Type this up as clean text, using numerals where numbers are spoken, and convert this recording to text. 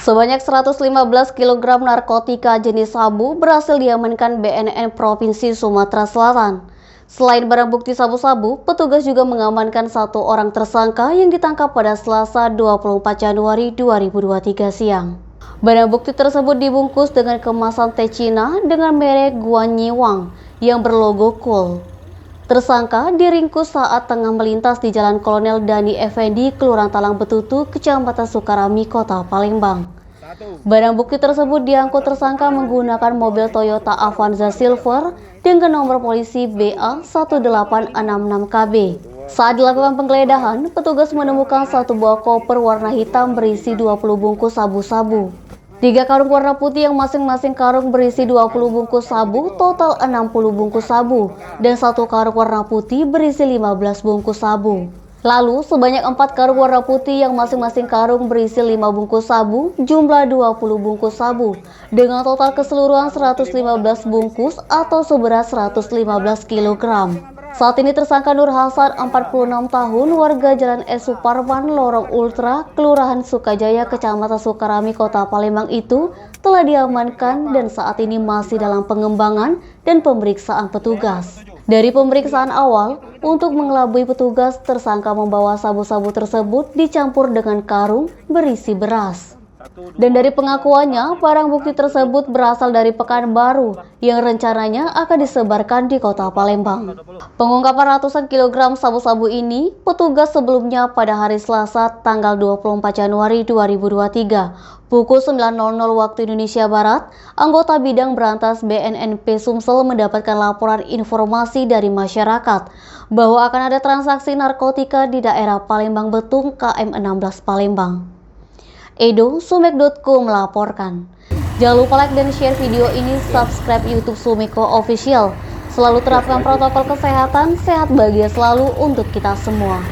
Sebanyak 115 kg narkotika jenis sabu berhasil diamankan BNN Provinsi Sumatera Selatan. Selain barang bukti sabu-sabu, petugas juga mengamankan satu orang tersangka yang ditangkap pada Selasa 24 Januari 2023 siang. Barang bukti tersebut dibungkus dengan kemasan teh Cina dengan merek Guanyiwang yang berlogo Cool. Tersangka diringkus saat tengah melintas di Jalan Kolonel Dani Effendi, Kelurahan Talang Betutu, Kecamatan Sukarami, Kota Palembang. Barang bukti tersebut diangkut tersangka menggunakan mobil Toyota Avanza Silver dengan nomor polisi BA1866KB. Saat dilakukan penggeledahan, petugas menemukan satu buah koper warna hitam berisi 20 bungkus sabu-sabu. 3 karung warna putih yang masing-masing karung berisi 20 bungkus sabu, total 60 bungkus sabu, dan satu karung warna putih berisi 15 bungkus sabu. Lalu, sebanyak 4 karung warna putih yang masing-masing karung berisi 5 bungkus sabu, jumlah 20 bungkus sabu, dengan total keseluruhan 115 bungkus atau seberat 115 kg. Saat ini tersangka Nur Hasan, 46 tahun, warga Jalan S. Suparman, Lorong Ultra, Kelurahan Sukajaya, Kecamatan Sukarami, Kota Palembang itu telah diamankan dan saat ini masih dalam pengembangan dan pemeriksaan petugas. Dari pemeriksaan awal, untuk mengelabui petugas, tersangka membawa sabu-sabu tersebut dicampur dengan karung berisi beras. Dan dari pengakuannya, barang bukti tersebut berasal dari Pekanbaru yang rencananya akan disebarkan di Kota Palembang. Pengungkapan ratusan kilogram sabu-sabu ini, petugas sebelumnya pada hari Selasa tanggal 24 Januari 2023, pukul 9.00 waktu Indonesia Barat, anggota bidang berantas BNNP Sumsel mendapatkan laporan informasi dari masyarakat bahwa akan ada transaksi narkotika di daerah Palembang Betung KM 16 Palembang. Edo Sumek.co melaporkan. Jangan lupa like dan share video ini, subscribe YouTube Sumiko Official. Selalu terapkan protokol kesehatan, sehat bahagia selalu untuk kita semua.